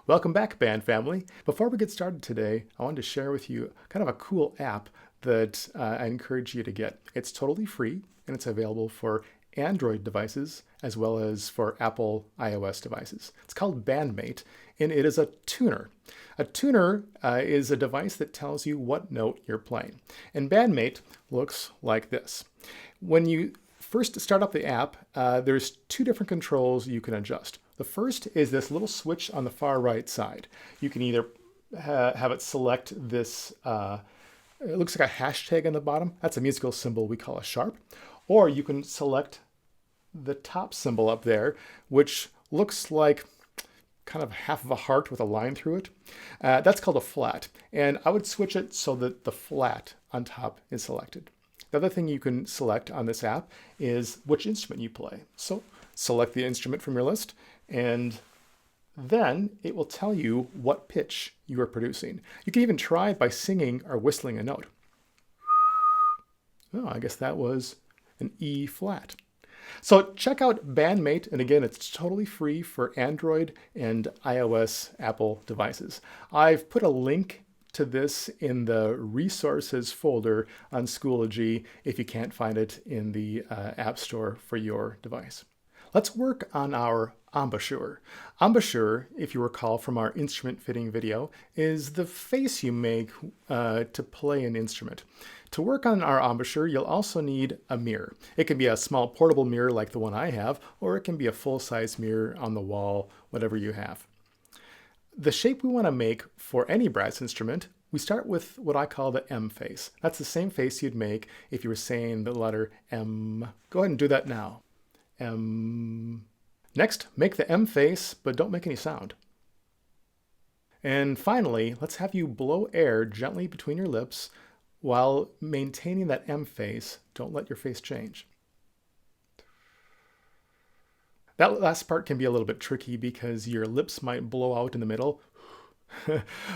Welcome back, band family. Before we get started today, I wanted to share with you kind of a cool app that I encourage you to get. It's totally free and it's available for Android devices as well as for Apple iOS devices. It's called Bandmate and it is a tuner. A tuner is a device that tells you what note you're playing. And Bandmate looks like this. When you first start up the app, there's two different controls you can adjust. The first is this little switch on the far right side. You can either have it select this, it looks like a hashtag on the bottom. That's a musical symbol we call a sharp. Or you can select the top symbol up there, which looks like kind of half of a heart with a line through it. That's called a flat. And I would switch it so that the flat on top is selected. The other thing you can select on this app is which instrument you play. So select the instrument from your list, and then it will tell you what pitch you are producing. You can even try by singing or whistling a note. Oh, I guess that was an E flat. So check out Bandmate, and again, it's totally free for Android and iOS Apple devices. I've put a link to this in the resources folder on Schoology if you can't find it in the App Store for your device. Let's work on our embouchure. Embouchure, if you recall from our instrument fitting video, is the face you make to play an instrument. To work on our embouchure, you'll also need a mirror. It can be a small portable mirror like the one I have, or it can be a full-size mirror on the wall, whatever you have. The shape we want to make for any brass instrument, we start with what I call the M face. That's the same face you'd make if you were saying the letter M. Go ahead and do that now. M. Next, make the M face, but don't make any sound. And finally, let's have you blow air gently between your lips while maintaining that M face. Don't let your face change. That last part can be a little bit tricky because your lips might blow out in the middle,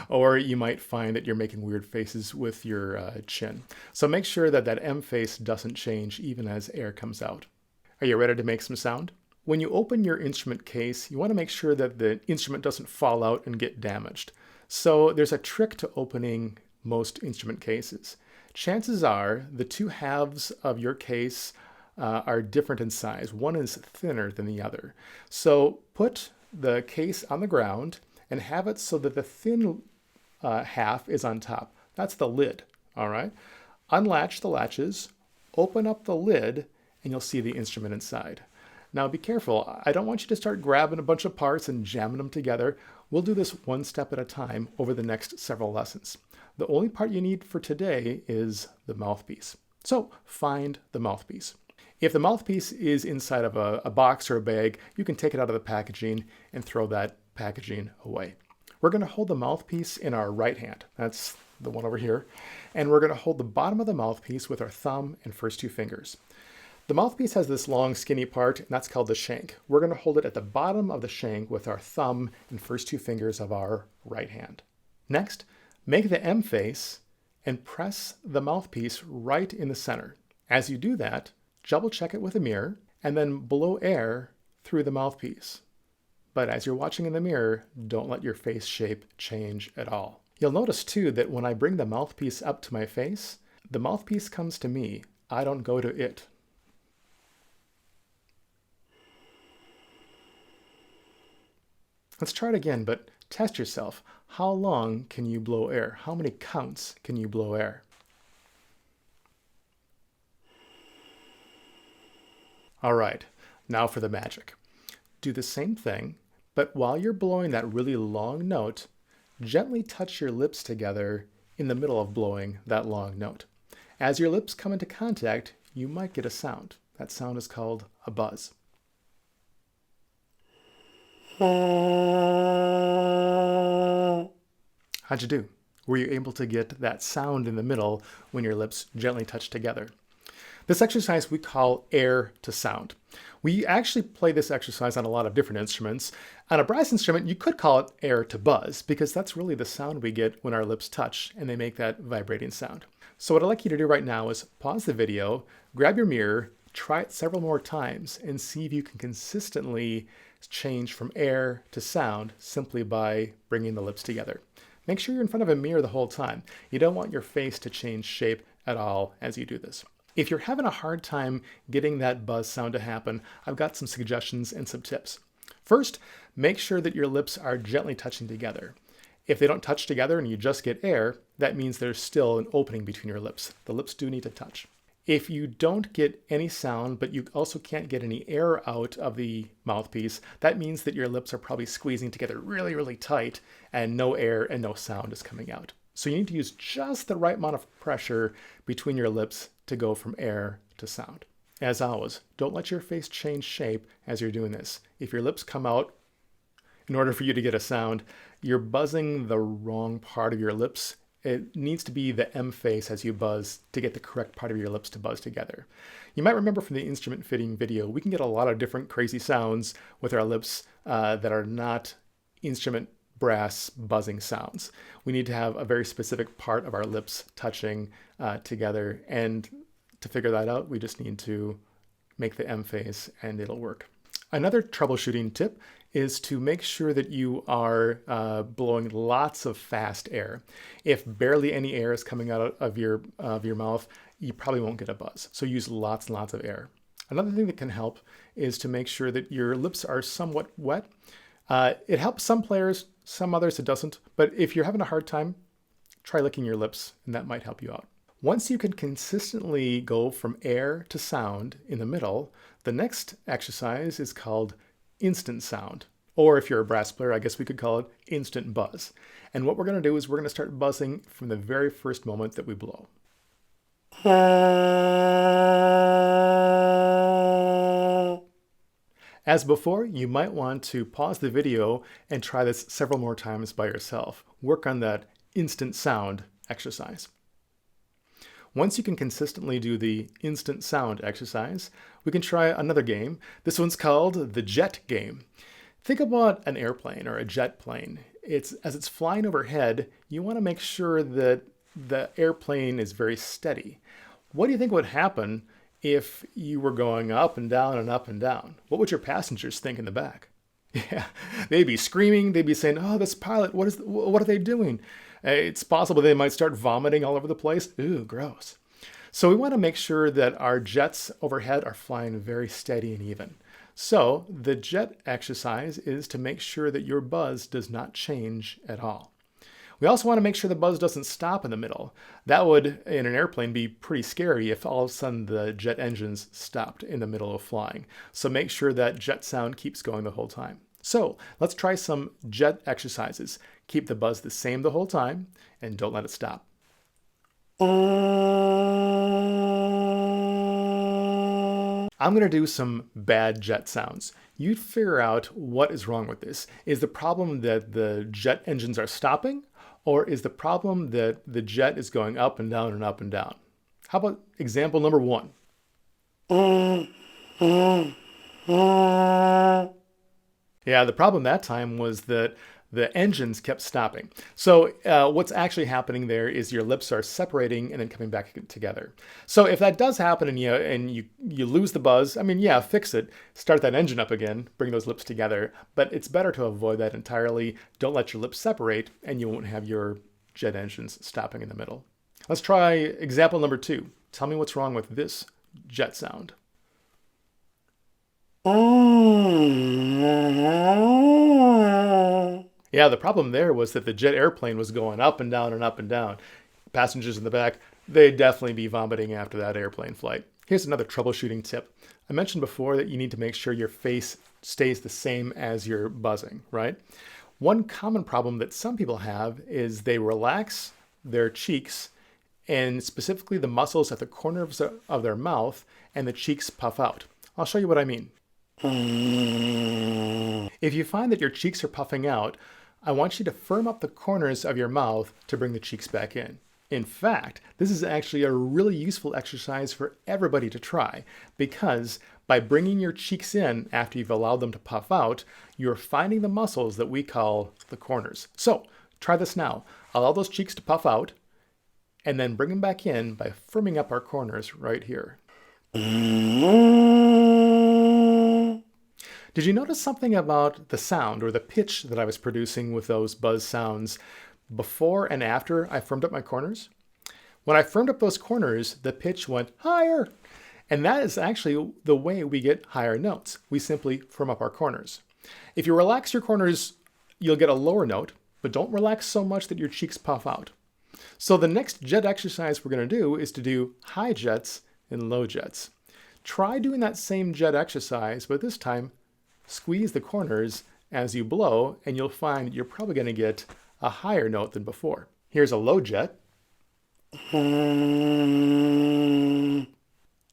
or you might find that you're making weird faces with your chin. So make sure that that M face doesn't change even as air comes out. Are you ready to make some sound? When you open your instrument case, you want to make sure that the instrument doesn't fall out and get damaged. So there's a trick to opening most instrument cases. Chances are the two halves of your case are different in size. One is thinner than the other. So put the case on the ground and have it so that the thin half is on top. That's the lid, all right? Unlatch the latches, open up the lid, and you'll see the instrument inside. Now be careful. I don't want you to start grabbing a bunch of parts and jamming them together. We'll do this one step at a time over the next several lessons. The only part you need for today is the mouthpiece. So find the mouthpiece. If the mouthpiece is inside of a box or a bag, you can take it out of the packaging and throw that packaging away. We're going to hold the mouthpiece in our right hand. That's the one over here. And we're going to hold the bottom of the mouthpiece with our thumb and first two fingers. The mouthpiece has this long skinny part, and that's called the shank. We're going to hold it at the bottom of the shank with our thumb and first two fingers of our right hand. Next, make the M face and press the mouthpiece right in the center. As you do that, double check it with a mirror and then blow air through the mouthpiece. But as you're watching in the mirror, don't let your face shape change at all. You'll notice too that when I bring the mouthpiece up to my face, the mouthpiece comes to me. I don't go to it. Let's try it again, but test yourself. How long can you blow air? How many counts can you blow air? All right, now for the magic. Do the same thing, but while you're blowing that really long note, gently touch your lips together in the middle of blowing that long note. As your lips come into contact, you might get a sound. That sound is called a buzz. How'd you do? Were you able to get that sound in the middle when your lips gently touch together? This exercise we call air to sound. We actually play this exercise on a lot of different instruments. On a brass instrument, you could call it air to buzz because that's really the sound we get when our lips touch and they make that vibrating sound. So what I'd like you to do right now is pause the video, grab your mirror, try it several more times and see if you can consistently change from air to sound simply by bringing the lips together. Make sure you're in front of a mirror the whole time. You don't want your face to change shape at all as you do this. If you're having a hard time getting that buzz sound to happen, I've got some suggestions and some tips. First, make sure that your lips are gently touching together. If they don't touch together and you just get air, that means there's still an opening between your lips. The lips do need to touch. If you don't get any sound, but you also can't get any air out of the mouthpiece, that means that your lips are probably squeezing together really, really tight and no air and no sound is coming out. So you need to use just the right amount of pressure between your lips to go from air to sound. As always, don't let your face change shape as you're doing this. If your lips come out, in order for you to get a sound, you're buzzing the wrong part of your lips. It needs to be the M face as you buzz to get the correct part of your lips to buzz together. You might remember from the instrument fitting video, we can get a lot of different crazy sounds with our lips that are not instrument brass buzzing sounds. We need to have a very specific part of our lips touching together, and to figure that out, we just need to make the M face and it'll work. Another troubleshooting tip is to make sure that you are blowing lots of fast air. If barely any air is coming out of your mouth, you probably won't get a buzz. So use lots and lots of air. Another thing that can help is to make sure that your lips are somewhat wet. It helps some players, some others it doesn't. But if you're having a hard time, try licking your lips and that might help you out. Once you can consistently go from air to sound in the middle, the next exercise is called instant sound. Or if you're a brass player, I guess we could call it instant buzz. And what we're going to do is we're going to start buzzing from the very first moment that we blow. As before, you might want to pause the video and try this several more times by yourself. Work on that instant sound exercise. Once you can consistently do the instant sound exercise, we can try another game. This one's called the jet game. Think about an airplane or a jet plane. As it's flying overhead, you want to make sure that the airplane is very steady. What do you think would happen if you were going up and down and up and down? What would your passengers think in the back? Yeah, they'd be screaming. They'd be saying, "Oh, this pilot, what are they doing?" It's possible they might start vomiting all over the place. Ooh, gross. So we want to make sure that our jets overhead are flying very steady and even. So the jet exercise is to make sure that your buzz does not change at all. We also want to make sure the buzz doesn't stop in the middle. That would, in an airplane, be pretty scary if all of a sudden the jet engines stopped in the middle of flying. So make sure that jet sound keeps going the whole time. So let's try some jet exercises. Keep the buzz the same the whole time and don't let it stop. I'm going to do some bad jet sounds. You figure out what is wrong with this. Is the problem that the jet engines are stopping, or is the problem that the jet is going up and down and up and down? How about example number 1? Yeah, the problem that time was that the engines kept stopping. So what's actually happening there is your lips are separating and then coming back together. So if that does happen and you lose the buzz, I mean, yeah, fix it. Start that engine up again, bring those lips together. But it's better to avoid that entirely. Don't let your lips separate and you won't have your jet engines stopping in the middle. Let's try example number 2. Tell me what's wrong with this jet sound. Yeah, the problem there was that the jet airplane was going up and down and up and down. Passengers in the back, they'd definitely be vomiting after that airplane flight. Here's another troubleshooting tip. I mentioned before that you need to make sure your face stays the same as your buzzing, right? One common problem that some people have is they relax their cheeks and specifically the muscles at the corners of their mouth, and the cheeks puff out. I'll show you what I mean. If you find that your cheeks are puffing out, I want you to firm up the corners of your mouth to bring the cheeks back in. In fact, this is actually a really useful exercise for everybody to try, because by bringing your cheeks in after you've allowed them to puff out, you're finding the muscles that we call the corners. So try this now. Allow those cheeks to puff out and then bring them back in by firming up our corners right here. Did you notice something about the sound or the pitch that I was producing with those buzz sounds before and after I firmed up my corners? When I firmed up those corners, the pitch went higher. And that is actually the way we get higher notes. We simply firm up our corners. If you relax your corners, you'll get a lower note, but don't relax so much that your cheeks puff out. So the next jet exercise we're going to do is to do high jets and low jets. Try doing that same jet exercise, but this time squeeze the corners as you blow, and you'll find you're probably going to get a higher note than before. Here's a low jet.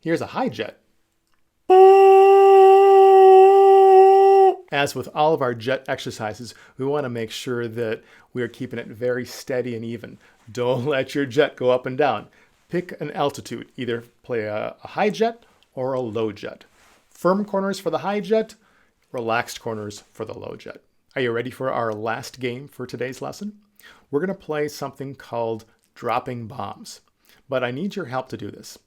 Here's a high jet. As with all of our jet exercises, we want to make sure that we are keeping it very steady and even. Don't let your jet go up and down. Pick an altitude. Either play a high jet or a low jet. Firm corners for the high jet, relaxed corners for the low jet. Are you ready for our last game for today's lesson? We're going to play something called dropping bombs, but I need your help to do this.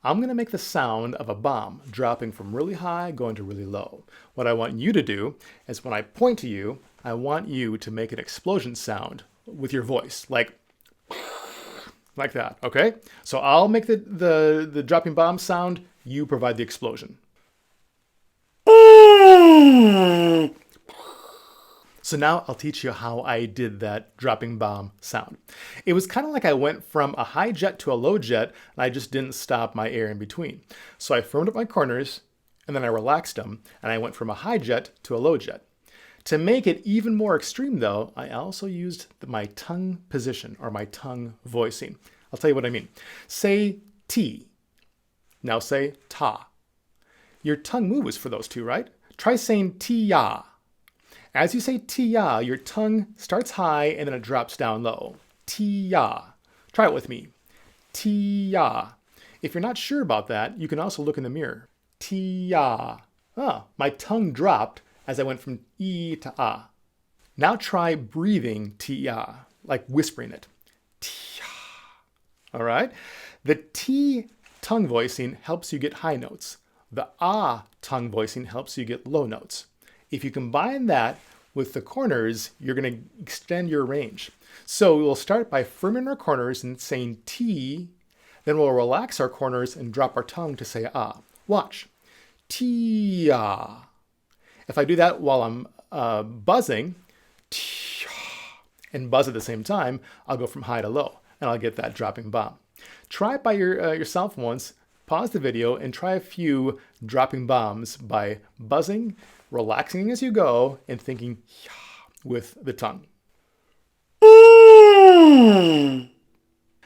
I'm going to make the sound of a bomb dropping from really high going to really low. What I want you to do is when I point to you, I want you to make an explosion sound with your voice, like that, okay? So I'll make the dropping bomb sound, you provide the explosion. So now I'll teach you how I did that dropping bomb sound. It was kind of like I went from a high jet to a low jet, and I just didn't stop my air in between. So I firmed up my corners, and then I relaxed them, and I went from a high jet to a low jet. To make it even more extreme though, I also used my tongue position, or my tongue voicing. I'll tell you what I mean. Say T. Now say ta. Your tongue moves for those two, right? Try saying T-ya. As you say T-ya, your tongue starts high and then it drops down low. T-ya. Try it with me. T-ya. If you're not sure about that, you can also look in the mirror. T-ya. My tongue dropped as I went from E to ah. Now try breathing T-ya, like whispering it. T-ya. All right? The T tongue voicing helps you get high notes. The ah tongue voicing helps you get low notes. If you combine that with the corners, you're going to extend your range. So we'll start by firming our corners and saying T, then we'll relax our corners and drop our tongue to say ah. Watch. T-ah. If I do that while I'm buzzing, and buzz at the same time, I'll go from high to low, and I'll get that dropping bomb. Try it by yourself once, pause the video, and try a few dropping bombs by buzzing, relaxing as you go, and thinking with the tongue.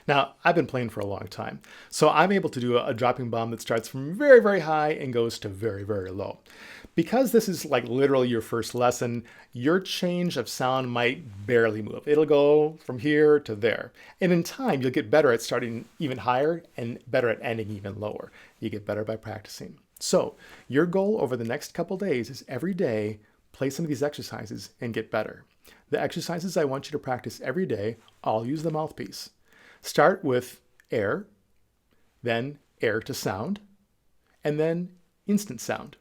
Now, I've been playing for a long time, so I'm able to do a dropping bomb that starts from very, very high and goes to very, very low. Because this is like literally your first lesson, your change of sound might barely move. It'll go from here to there. And in time, you'll get better at starting even higher and better at ending even lower. You get better by practicing. So your goal over the next couple days is every day, play some of these exercises and get better. The exercises I want you to practice every day, I'll use the mouthpiece. Start with air, then air to sound, and then instant sound.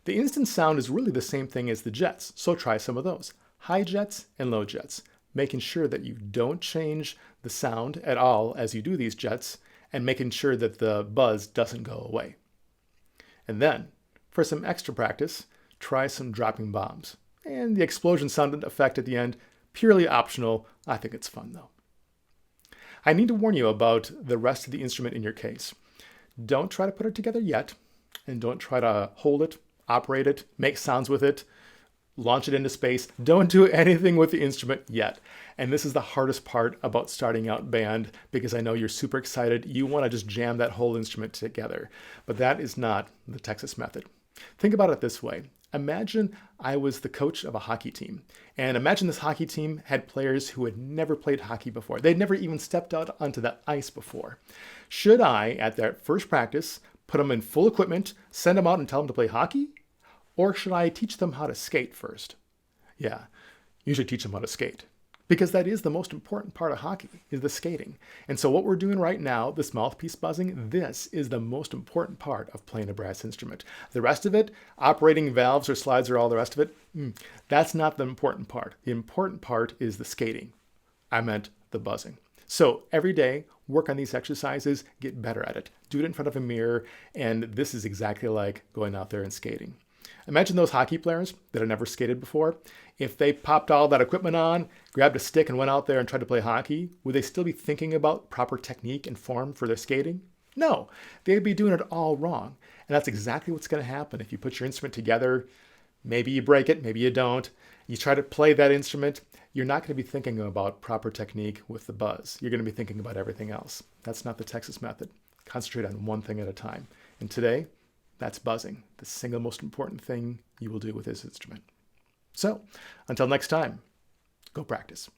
The instant sound is really the same thing as the jets, so try some of those. High jets and low jets, making sure that you don't change the sound at all as you do these jets, and making sure that the buzz doesn't go away. And then, for some extra practice, try some dropping bombs. And the explosion sound effect at the end, purely optional. I think it's fun though. I need to warn you about the rest of the instrument in your case. Don't try to put it together yet, and don't try to hold it, operate it, make sounds with it, launch it into space. Don't do anything with the instrument yet. And this is the hardest part about starting out band, because I know you're super excited. You want to just jam that whole instrument together. But that is not the Texas method. Think about it this way. Imagine I was the coach of a hockey team. And imagine this hockey team had players who had never played hockey before. They'd never even stepped out onto the ice before. Should I, at their first practice, put them in full equipment, send them out and tell them to play hockey? Or should I teach them how to skate first? Yeah, usually teach them how to skate. Because that is the most important part of hockey, is the skating. And so what we're doing right now, this mouthpiece buzzing, this is the most important part of playing a brass instrument. The rest of it, operating valves or slides or all the rest of it, that's not the important part. The important part is the skating. I meant the buzzing. So every day, work on these exercises, get better at it. Do it in front of a mirror, and this is exactly like going out there and skating. Imagine those hockey players that have never skated before. If they popped all that equipment on, grabbed a stick and went out there and tried to play hockey, would they still be thinking about proper technique and form for their skating? No, they'd be doing it all wrong. And that's exactly what's going to happen if you put your instrument together. Maybe you break it, maybe you don't. You try to play that instrument, you're not going to be thinking about proper technique with the buzz. You're going to be thinking about everything else. That's not the Texas method. Concentrate on one thing at a time. And today, that's buzzing, the single most important thing you will do with this instrument. So, until next time, go practice.